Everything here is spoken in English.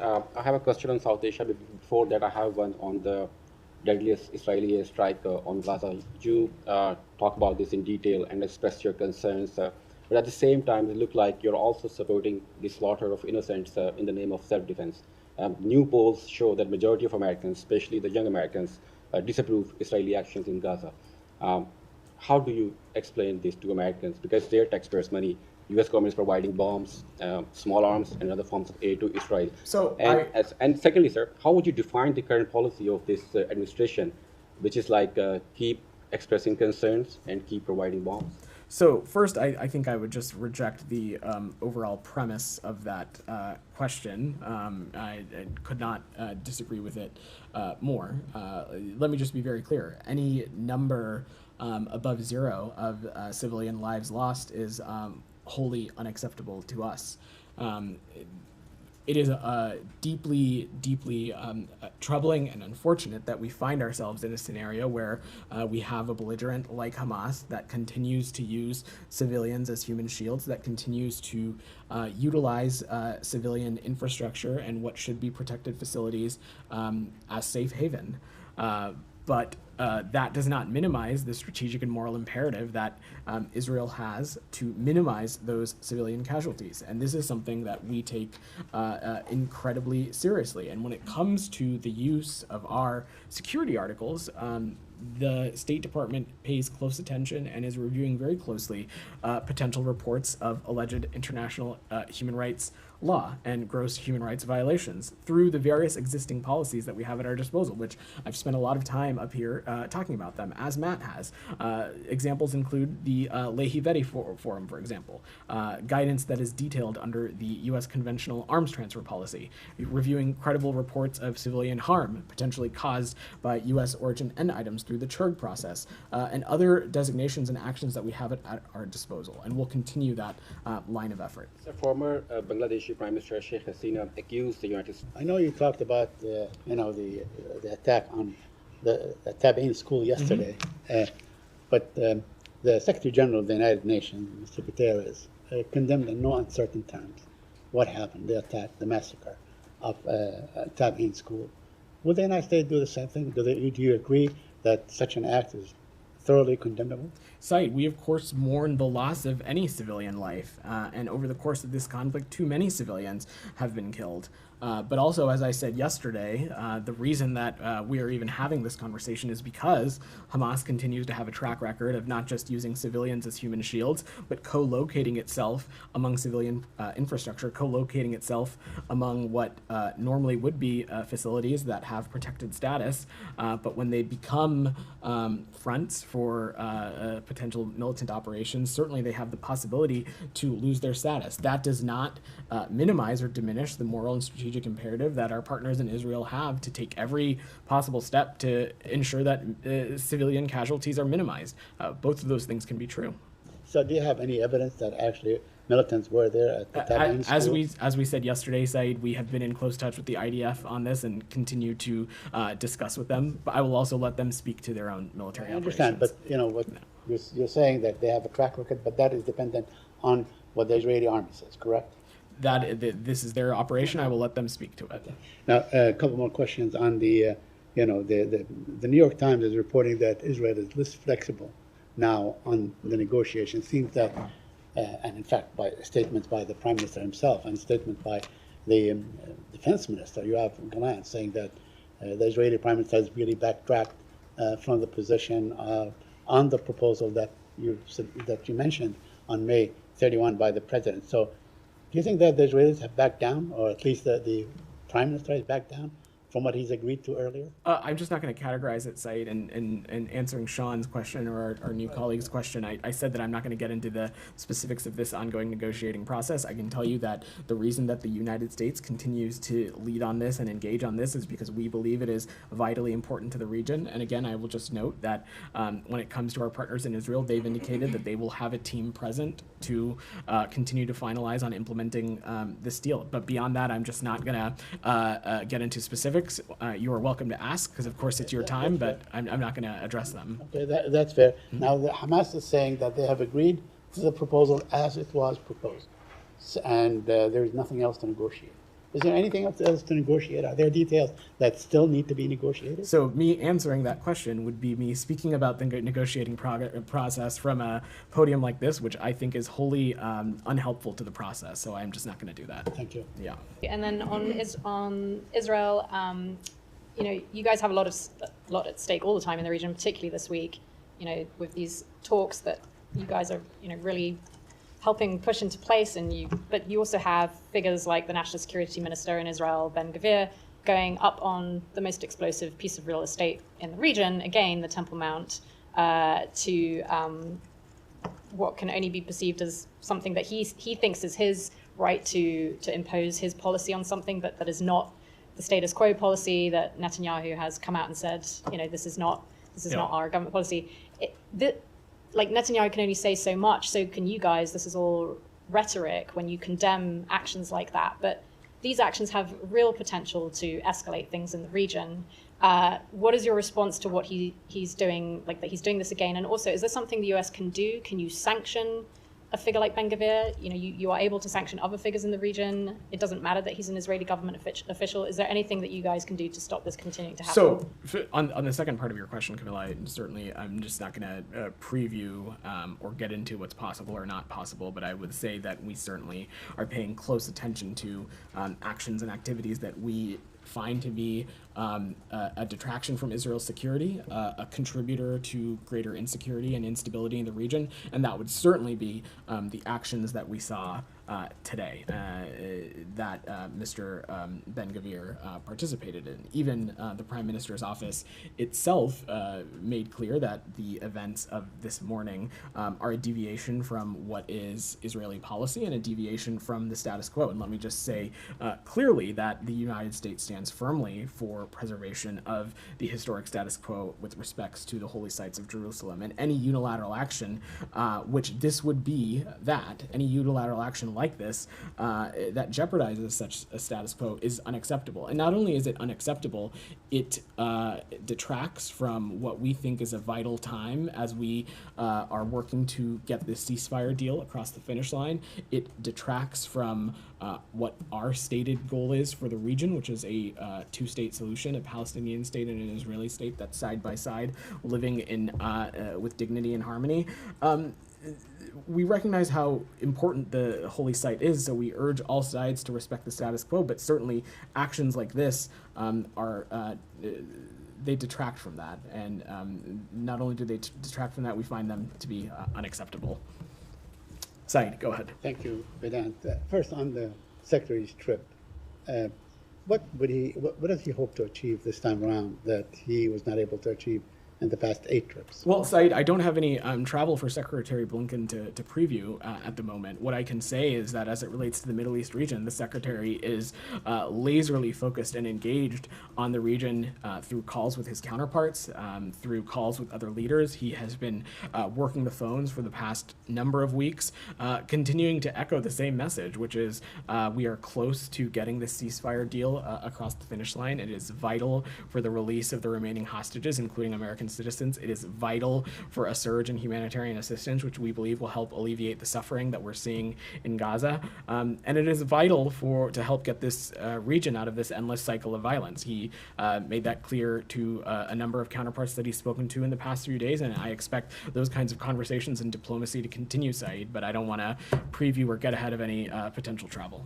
I have a question on South Asia. Before that, I have one on the deadliest Israeli strike on Gaza. You talk about this in detail and express your concerns, but at the same time, it looks like you're also supporting the slaughter of innocents in the name of self-defense. New polls show that majority of Americans, especially the young Americans, disapprove Israeli actions in Gaza. Um, how do you explain this to Americans? Because their taxpayers' money, U.S. government is providing bombs, small arms, and other forms of aid to Israel. So And I and secondly, sir, how would you define the current policy of this administration, which is like keep expressing concerns and keep providing bombs? So first, I think I would just reject the overall premise of that question. I could not disagree with it more. Let me just be very clear. Any number above zero of civilian lives lost is wholly unacceptable to us. Um, it is deeply, deeply troubling and unfortunate that we find ourselves in a scenario where we have a belligerent like Hamas that continues to use civilians as human shields, that continues to utilize civilian infrastructure and what should be protected facilities as safe haven. But that does not minimize the strategic and moral imperative that Israel has to minimize those civilian casualties. And this is something that we take incredibly seriously. And when it comes to the use of our security articles, the State Department pays close attention and is reviewing very closely potential reports of alleged international human rights law and gross human rights violations through the various existing policies that we have at our disposal, which I've spent a lot of time up here talking about them, as Matt has. Examples include the Lehi Veti Forum, for example, guidance that is detailed under the U.S. conventional arms transfer policy, reviewing credible reports of civilian harm potentially caused by U.S. origin end items through the CHURG process, and other designations and actions that we have at our disposal. And we'll continue that line of effort. The former Bangladeshi Prime Minister Sheikh Hasina accused the United States. I know you talked about the attack on the Tabein school yesterday, but the Secretary General of the United Nations, Mr. Guterres, condemned in no uncertain terms what happened, the attack, the massacre of Tabein school. Would the United States do the same thing? Do you agree that such an act is thoroughly condemnable? Said, we of course mourn the loss of any civilian life, and over the course of this conflict, too many civilians have been killed. But also, as I said yesterday, the reason that we are even having this conversation is because Hamas continues to have a track record of not just using civilians as human shields, but co-locating itself among civilian infrastructure, co-locating itself among what normally would be facilities that have protected status, but when they become fronts for potential militant operations, certainly they have the possibility to lose their status. That does not minimize or diminish the moral and strategic imperative that our partners in Israel have to take every possible step to ensure that civilian casualties are minimized. Both of those things can be true. So do you have any evidence that actually militants were there at the Tabein school? As we said yesterday, Said, we have been in close touch with the IDF on this and continue to discuss with them. But I will also let them speak to their own military operations. I understand, but you know what you're saying that they have a track record, but that is dependent on what the Israeli army says, correct? This is their operation. I will let them speak to it. Now, a couple more questions on the New York Times is reporting that Israel is less flexible now on the negotiations. Seems that, and in fact, by statements by the Prime Minister himself and statement by the Defense Minister, Yoav Gallant, saying that the Israeli Prime Minister has really backtracked from the position on the proposal that you mentioned on May 31 by the President. So, do you think that the Israelis have backed down, or at least the Prime Minister has backed down from what he's agreed to earlier? I'm just not going to categorize it, Said, and answering Sean's question or our new colleague's question. I said that I'm not going to get into the specifics of this ongoing negotiating process. I can tell you that the reason that the United States continues to lead on this and engage on this is because we believe it is vitally important to the region. And again, I will just note that when it comes to our partners in Israel, they've indicated that they will have a team present to continue to finalize on implementing this deal. But beyond that, I'm just not going to get into specifics. You are welcome to ask, because of course it's your time, but I'm not going to address them. Okay, that's fair. Mm-hmm. Now, the Hamas is saying that they have agreed to the proposal as it was proposed, and there is nothing else to negotiate. Is there anything else to negotiate? Are there details that still need to be negotiated? So me answering that question would be me speaking about the negotiating process from a podium like this, which I think is wholly unhelpful to the process. So I'm just not going to do that. Thank you. Yeah. And then on Israel, you know, you guys have a lot at stake all the time in the region, particularly this week. You know, with these talks that you guys are, you know, really helping push into place, but you also have figures like the National Security Minister in Israel, Ben Gvir, going up on the most explosive piece of real estate in the region, again, the Temple Mount, to what can only be perceived as something that he thinks is his right to impose his policy on something, but that is not the status quo policy that Netanyahu has come out and said, you know, this is not our government policy. Like Netanyahu can only say so much, so can you guys. This is all rhetoric when you condemn actions like that. But these actions have real potential to escalate things in the region. What is your response to what he's doing, like that he's doing this again? And also, is there something the US can do? Can you sanction a figure like Ben Gvir? You know, you are able to sanction other figures in the region. It doesn't matter that he's an Israeli government official. Is there anything that you guys can do to stop this continuing to happen? So on the second part of your question, Camilla, certainly I'm just not going to preview or get into what's possible or not possible, but I would say that we certainly are paying close attention to actions and activities that we find to be a detraction from Israel's security, a contributor to greater insecurity and instability in the region, and that would certainly be the actions that we saw today that Mr. Ben Gvir participated in. Even the Prime Minister's office itself made clear that the events of this morning are a deviation from what is Israeli policy and a deviation from the status quo. And let me just say clearly that the United States stands firmly for preservation of the historic status quo with respects to the holy sites of Jerusalem. And any unilateral action, which this would be any unilateral action like this that jeopardizes such a status quo is unacceptable. And not only is it unacceptable, it detracts from what we think is a vital time as we are working to get this ceasefire deal across the finish line. It detracts from what our stated goal is for the region, which is a two-state solution, a Palestinian state and an Israeli state that's side by side, living in with dignity and harmony. We recognize how important the holy site is, so we urge all sides to respect the status quo, but certainly actions like this they detract from that, and not only do they detract from that, we find them to be unacceptable. Said, go ahead. Thank you, Vedant. First, on the Secretary's trip, what does he hope to achieve this time around that he was not able to achieve in the past 8 trips? Well, Said, I don't have any travel for Secretary Blinken to preview at the moment. What I can say is that as it relates to the Middle East region, the Secretary is laserly focused and engaged on the region through calls with his counterparts, through calls with other leaders. He has been working the phones for the past number of weeks, continuing to echo the same message, which is we are close to getting this ceasefire deal across the finish line. It is vital for the release of the remaining hostages, including American citizens. It is vital for a surge in humanitarian assistance, which we believe will help alleviate the suffering that we're seeing in Gaza. And it is vital to help get this region out of this endless cycle of violence. He made that clear to a number of counterparts that he's spoken to in the past few days, and I expect those kinds of conversations and diplomacy to continue, Said, but I don't want to preview or get ahead of any potential travel.